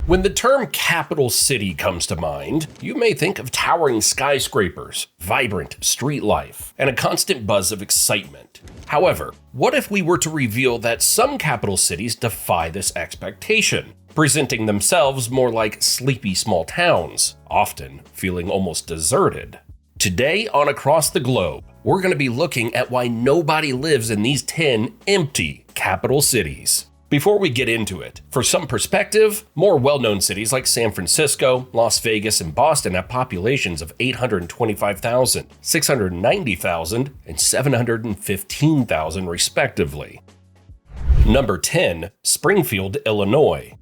When the term capital city comes to mind, you may think of towering skyscrapers, vibrant street life, and a constant buzz of excitement. However, what if we were to reveal that some capital cities defy this expectation, presenting themselves more like sleepy small towns, often feeling almost deserted? Today on Across the Globe, we're going to be looking at why nobody lives in these 10 empty capital cities. Before we get into it, for some perspective, more well-known cities like San Francisco, Las Vegas, and Boston have populations of 825,000, 690,000, and 715,000 respectively. Number 10. Springfield, Illinois.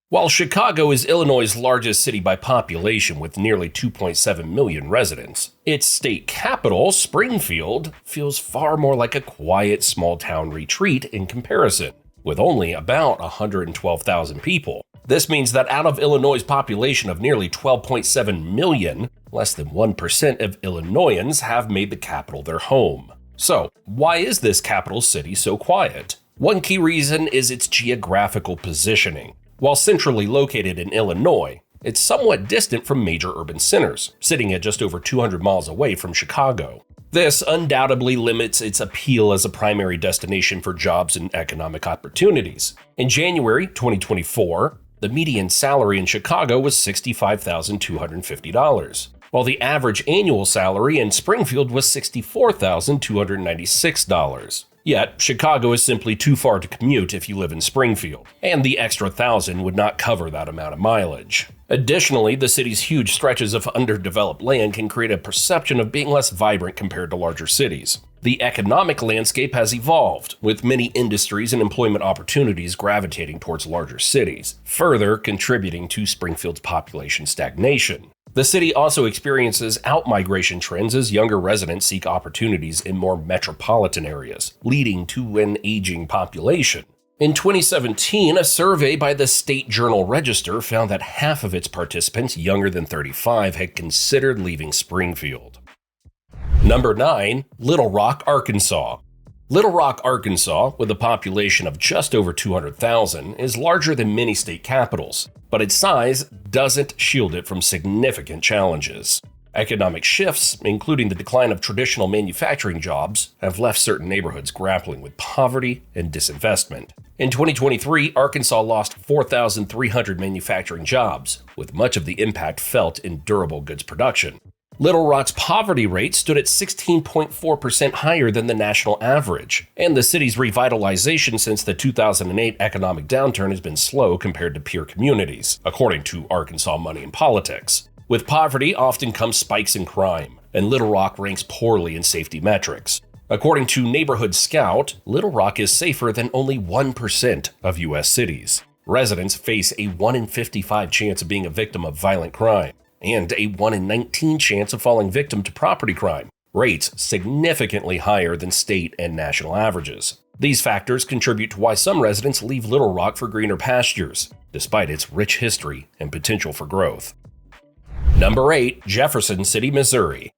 While Chicago is Illinois' largest city by population with nearly 2.7 million residents, its state capital, Springfield, feels far more like a quiet small-town retreat in comparison, with only about 112,000 people. This means that out of Illinois' population of nearly 12.7 million, less than 1% of Illinoisans have made the capital their home. So, why is this capital city so quiet? One key reason is its geographical positioning. While centrally located in Illinois, it's somewhat distant from major urban centers, sitting at just over 200 miles away from Chicago. This undoubtedly limits its appeal as a primary destination for jobs and economic opportunities. In January 2024, the median salary in Chicago was $65,250, while the average annual salary in Springfield was $64,296. Yet, Chicago is simply too far to commute if you live in Springfield, and the extra $1,000 would not cover that amount of mileage. Additionally, the city's huge stretches of underdeveloped land can create a perception of being less vibrant compared to larger cities. The economic landscape has evolved, with many industries and employment opportunities gravitating towards larger cities, further contributing to Springfield's population stagnation. The city also experiences out-migration trends as younger residents seek opportunities in more metropolitan areas, leading to an aging population. In 2017, a survey by the State Journal-Register found that half of its participants younger than 35 had considered leaving Springfield. Number 9. Little Rock, Arkansas. Little Rock, Arkansas, with a population of just over 200,000, is larger than many state capitals, but its size doesn't shield it from significant challenges. Economic shifts, including the decline of traditional manufacturing jobs, have left certain neighborhoods grappling with poverty and disinvestment. In 2023, Arkansas lost 4,300 manufacturing jobs, with much of the impact felt in durable goods production. Little Rock's poverty rate stood at 16.4% higher than the national average, and the city's revitalization since the 2008 economic downturn has been slow compared to peer communities, according to Arkansas Money and Politics. With poverty often comes spikes in crime, and Little Rock ranks poorly in safety metrics. According to Neighborhood Scout, Little Rock is safer than only 1% of U.S. cities. Residents face a 1 in 55 chance of being a victim of violent crime, and a 1 in 19 chance of falling victim to property crime, rates significantly higher than state and national averages. These factors contribute to why some residents leave Little Rock for greener pastures, despite its rich history and potential for growth. Number 8. Jefferson City, Missouri.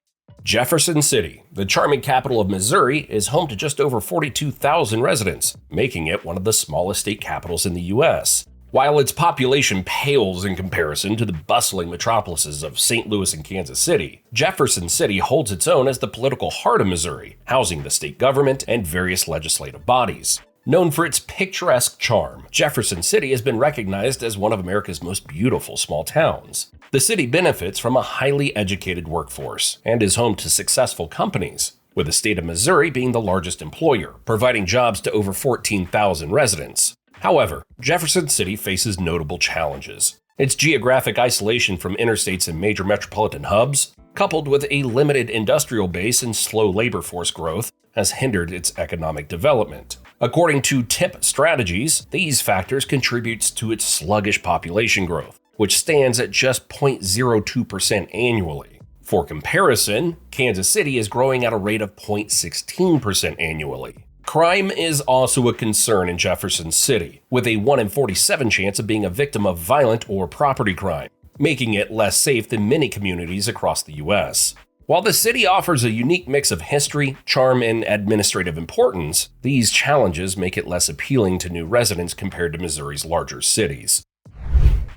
Jefferson City, the charming capital of Missouri, is home to just over 42,000 residents, making it one of the smallest state capitals in the U.S. While its population pales in comparison to the bustling metropolises of St. Louis and Kansas City, Jefferson City holds its own as the political heart of Missouri, housing the state government and various legislative bodies. Known for its picturesque charm, Jefferson City has been recognized as one of America's most beautiful small towns. The city benefits from a highly educated workforce and is home to successful companies, with the state of Missouri being the largest employer, providing jobs to over 14,000 residents. However, Jefferson City faces notable challenges. Its geographic isolation from interstates and major metropolitan hubs, coupled with a limited industrial base and slow labor force growth, has hindered its economic development. According to TIP Strategies, these factors contribute to its sluggish population growth, which stands at just 0.02% annually. For comparison, Kansas City is growing at a rate of 0.16% annually. Crime is also a concern in Jefferson City, with a 1 in 47 chance of being a victim of violent or property crime, making it less safe than many communities across the U.S. While the city offers a unique mix of history, charm, and administrative importance, these challenges make it less appealing to new residents compared to Missouri's larger cities.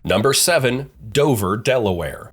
Number 7. Dover, Delaware.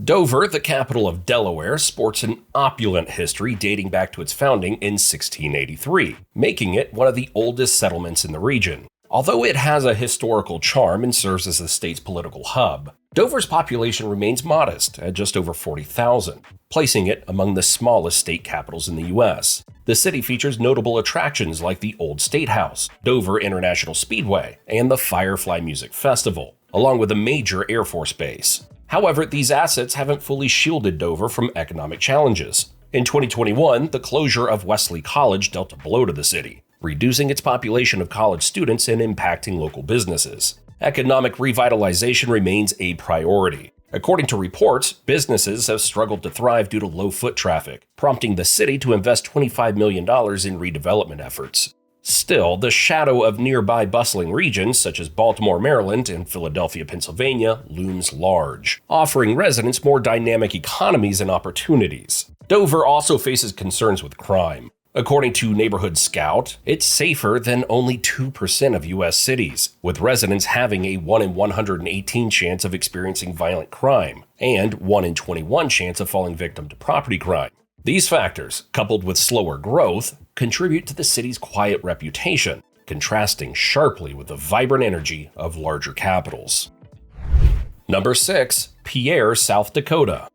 Dover, the capital of Delaware, sports an opulent history dating back to its founding in 1683, making it one of the oldest settlements in the region. Although it has a historical charm and serves as the state's political hub, Dover's population remains modest at just over 40,000, placing it among the smallest state capitals in the U.S. The city features notable attractions like the Old State House, Dover International Speedway, and the Firefly Music Festival, along with a major Air Force base. However, these assets haven't fully shielded Dover from economic challenges. In 2021, the closure of Wesley College dealt a blow to the city, reducing its population of college students and impacting local businesses. Economic revitalization remains a priority. According to reports, businesses have struggled to thrive due to low foot traffic, prompting the city to invest $25 million in redevelopment efforts. Still, the shadow of nearby bustling regions such as Baltimore, Maryland, and Philadelphia, Pennsylvania looms large, offering residents more dynamic economies and opportunities. Dover also faces concerns with crime. According to Neighborhood Scout, it's safer than only 2% of U.S. cities, with residents having a 1 in 118 chance of experiencing violent crime and 1 in 21 chance of falling victim to property crime. These factors, coupled with slower growth, contribute to the city's quiet reputation, contrasting sharply with the vibrant energy of larger capitals. Number 6. Pierre, South Dakota.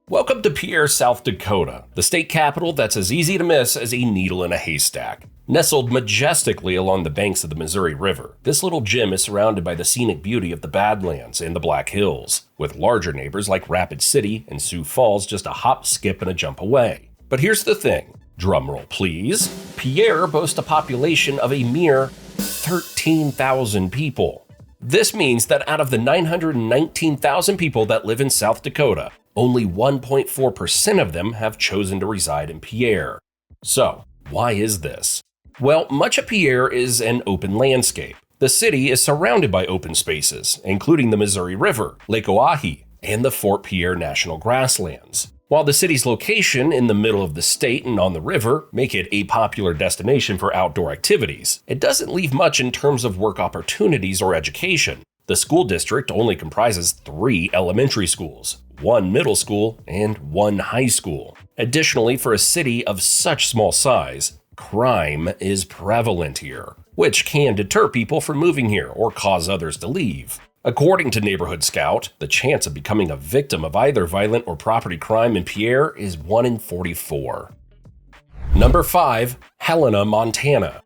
Welcome to Pierre, South Dakota, the state capital that's as easy to miss as a needle in a haystack. Nestled majestically along the banks of the Missouri River, this little gem is surrounded by the scenic beauty of the Badlands and the Black Hills, with larger neighbors like Rapid City and Sioux Falls just a hop, skip, and a jump away. But here's the thing, drumroll please, Pierre boasts a population of a mere 13,000 people. This means that out of the 919,000 people that live in South Dakota, only 1.4% of them have chosen to reside in Pierre. So, why is this? Well, much of Pierre is an open landscape. The city is surrounded by open spaces, including the Missouri River, Lake Oahe, and the Fort Pierre National Grasslands. While the city's location in the middle of the state and on the river make it a popular destination for outdoor activities, it doesn't leave much in terms of work opportunities or education. The school district only comprises 3 elementary schools, 1 middle school, and 1 high school. Additionally, for a city of such small size, crime is prevalent here, which can deter people from moving here or cause others to leave. According to Neighborhood Scout, the chance of becoming a victim of either violent or property crime in Pierre is 1 in 44. Number 5. Helena, Montana.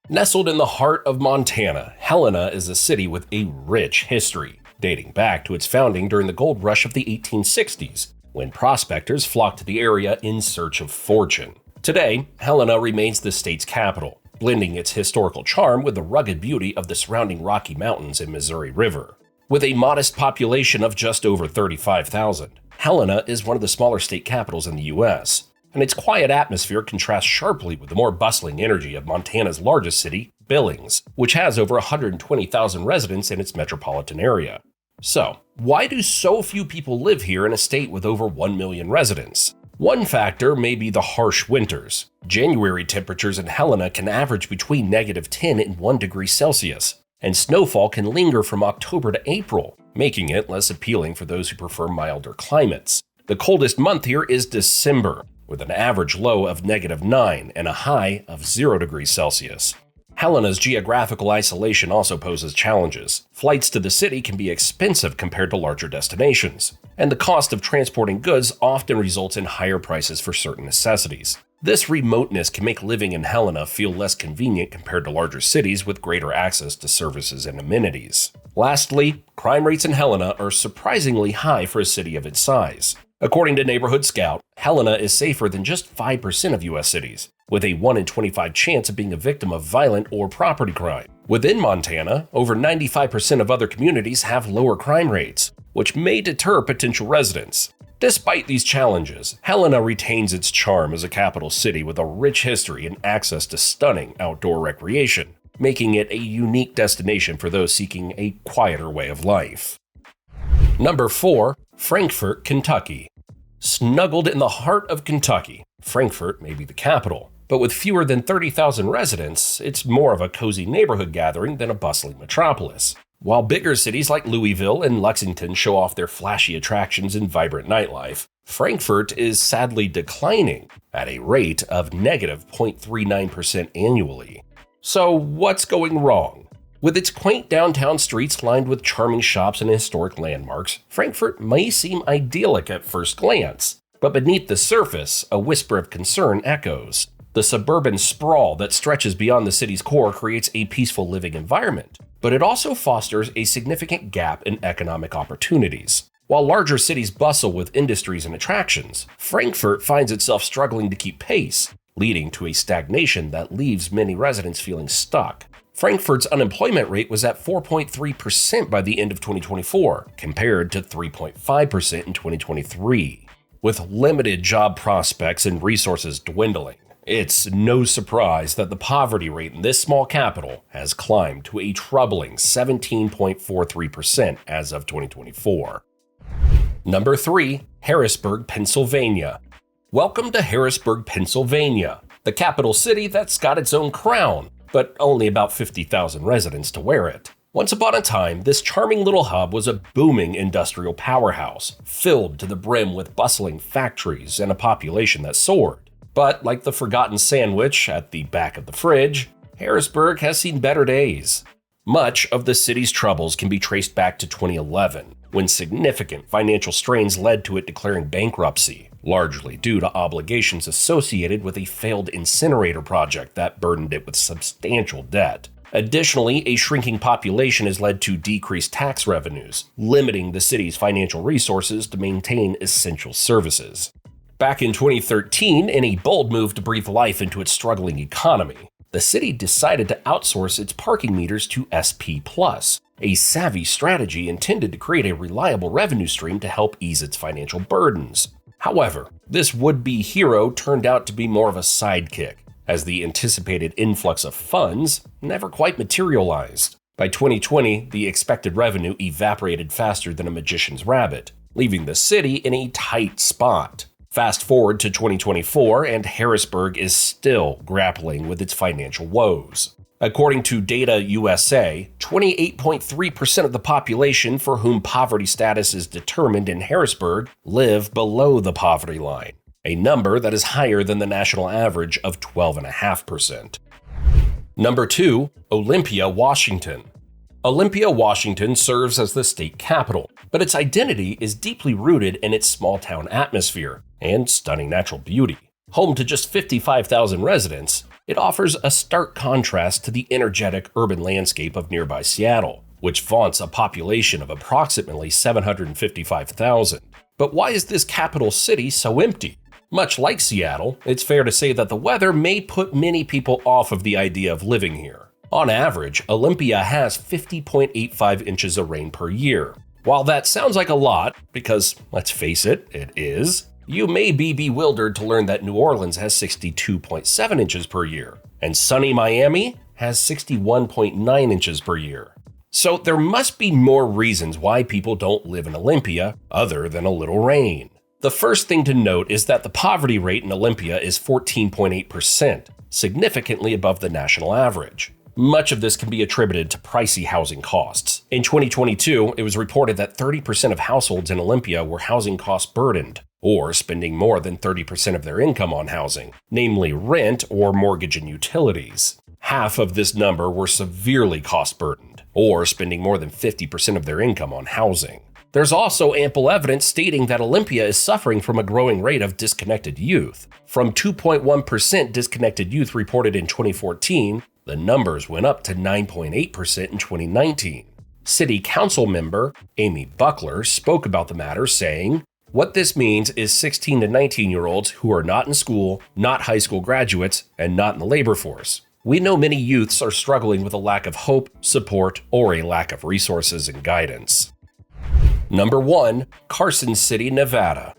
Nestled in the heart of Montana, Helena is a city with a rich history, dating back to its founding during the gold rush of the 1860s, when prospectors flocked to the area in search of fortune. Today, Helena remains the state's capital, blending its historical charm with the rugged beauty of the surrounding Rocky Mountains and Missouri River. With a modest population of just over 35,000, Helena is one of the smaller state capitals in the U.S., and its quiet atmosphere contrasts sharply with the more bustling energy of Montana's largest city, Billings, which has over 120,000 residents in its metropolitan area. So, why do so few people live here in a state with over 1 million residents? One factor may be the harsh winters. January temperatures in Helena can average between -10 and 1 degree Celsius, and snowfall can linger from October to April, making it less appealing for those who prefer milder climates. The coldest month here is December, with an average low of -9 and a high of 0 degrees Celsius. Helena's geographical isolation also poses challenges. Flights to the city can be expensive compared to larger destinations, and the cost of transporting goods often results in higher prices for certain necessities. This remoteness can make living in Helena feel less convenient compared to larger cities with greater access to services and amenities. Lastly, crime rates in Helena are surprisingly high for a city of its size. According to Neighborhood Scout, Helena is safer than just 5% of U.S. cities, with a 1 in 25 chance of being a victim of violent or property crime. Within Montana, over 95% of other communities have lower crime rates, which may deter potential residents. Despite these challenges, Helena retains its charm as a capital city with a rich history and access to stunning outdoor recreation, making it a unique destination for those seeking a quieter way of life. Number 4. Frankfort, Kentucky. Snuggled in the heart of Kentucky, Frankfort may be the capital, but with fewer than 30,000 residents, it's more of a cozy neighborhood gathering than a bustling metropolis. While bigger cities like Louisville and Lexington show off their flashy attractions and vibrant nightlife, Frankfort is sadly declining at a rate of negative 0.39% annually. So what's going wrong? With its quaint downtown streets lined with charming shops and historic landmarks, Frankfort may seem idyllic at first glance, but beneath the surface, a whisper of concern echoes. The suburban sprawl that stretches beyond the city's core creates a peaceful living environment, but it also fosters a significant gap in economic opportunities. While larger cities bustle with industries and attractions, Frankfort finds itself struggling to keep pace, leading to a stagnation that leaves many residents feeling stuck. Frankfort's unemployment rate was at 4.3% by the end of 2024, compared to 3.5% in 2023. With limited job prospects and resources dwindling, it's no surprise that the poverty rate in this small capital has climbed to a troubling 17.43% as of 2024. Number 3. Harrisburg, Pennsylvania. Welcome to Harrisburg, Pennsylvania, the capital city that's got its own crown, but only about 50,000 residents to wear it. Once upon a time, this charming little hub was a booming industrial powerhouse, filled to the brim with bustling factories and a population that soared. But like the forgotten sandwich at the back of the fridge, Harrisburg has seen better days. Much of the city's troubles can be traced back to 2011, when significant financial strains led to it declaring bankruptcy, largely due to obligations associated with a failed incinerator project that burdened it with substantial debt. Additionally, a shrinking population has led to decreased tax revenues, limiting the city's financial resources to maintain essential services. Back in 2013, in a bold move to breathe life into its struggling economy, the city decided to outsource its parking meters to SP+, a savvy strategy intended to create a reliable revenue stream to help ease its financial burdens. However, this would-be hero turned out to be more of a sidekick, as the anticipated influx of funds never quite materialized. By 2020, the expected revenue evaporated faster than a magician's rabbit, leaving the city in a tight spot. Fast forward to 2024, and Harrisburg is still grappling with its financial woes. According to Data USA, 28.3% of the population for whom poverty status is determined in Harrisburg live below the poverty line, a number that is higher than the national average of 12.5%. Number 2. Olympia, Washington. Olympia, Washington serves as the state capital, but its identity is deeply rooted in its small-town atmosphere and stunning natural beauty. Home to just 55,000 residents, it offers a stark contrast to the energetic urban landscape of nearby Seattle, which vaunts a population of approximately 755,000. But why is this capital city so empty? Much like Seattle, it's fair to say that the weather may put many people off of the idea of living here. On average, Olympia has 50.85 inches of rain per year. While that sounds like a lot, because let's face it, it is, you may be bewildered to learn that New Orleans has 62.7 inches per year, and sunny Miami has 61.9 inches per year. So there must be more reasons why people don't live in Olympia other than a little rain. The first thing to note is that the poverty rate in Olympia is 14.8%, significantly above the national average. Much of this can be attributed to pricey housing costs. In 2022, it was reported that 30% of households in Olympia were housing cost burdened, or spending more than 30% of their income on housing, namely rent or mortgage and utilities. Half of this number were severely cost burdened, or spending more than 50% of their income on housing. There's also ample evidence stating that Olympia is suffering from a growing rate of disconnected youth. From 2.1% disconnected youth reported in 2014, the numbers went up to 9.8% in 2019. City Council member Amy Buckler spoke about the matter, saying, "What this means is 16 to 19-year-olds who are not in school, not high school graduates, and not in the labor force. We know many youths are struggling with a lack of hope, support, or a lack of resources and guidance." Number 1. Carson City, Nevada.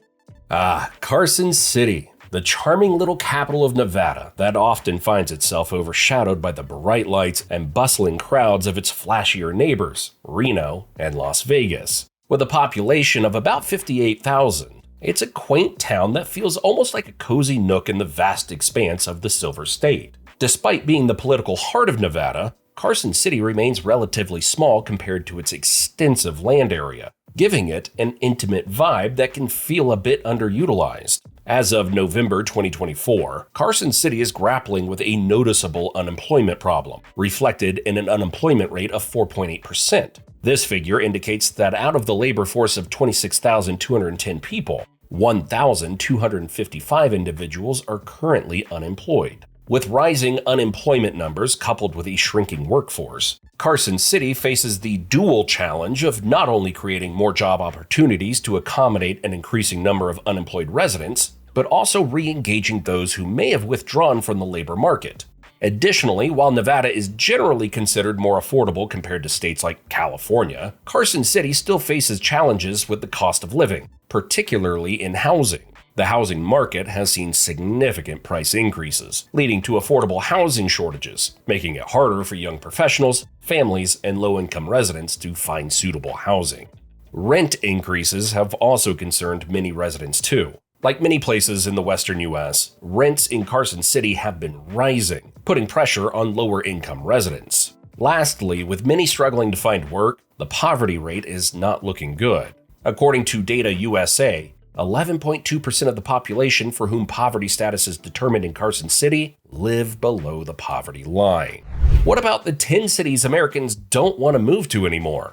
Carson City, the charming little capital of Nevada that often finds itself overshadowed by the bright lights and bustling crowds of its flashier neighbors, Reno and Las Vegas. With a population of about 58,000, it's a quaint town that feels almost like a cozy nook in the vast expanse of the Silver State. Despite being the political heart of Nevada, Carson City remains relatively small compared to its extensive land area, giving it an intimate vibe that can feel a bit underutilized. As of November 2024, Carson City is grappling with a noticeable unemployment problem, reflected in an unemployment rate of 4.8%. This figure indicates that out of the labor force of 26,210 people, 1,255 individuals are currently unemployed. With rising unemployment numbers coupled with a shrinking workforce, Carson City faces the dual challenge of not only creating more job opportunities to accommodate an increasing number of unemployed residents, but also re-engaging those who may have withdrawn from the labor market. Additionally, while Nevada is generally considered more affordable compared to states like California, Carson City still faces challenges with the cost of living, particularly in housing. The housing market has seen significant price increases, leading to affordable housing shortages, making it harder for young professionals, families, and low-income residents to find suitable housing. Rent increases have also concerned many residents too. Like many places in the western U.S., rents in Carson City have been rising, putting pressure on lower-income residents. Lastly, with many struggling to find work, the poverty rate is not looking good. According to Data USA, 11.2% of the population for whom poverty status is determined in Carson City live below the poverty line. What about the 10 cities Americans don't want to move to anymore?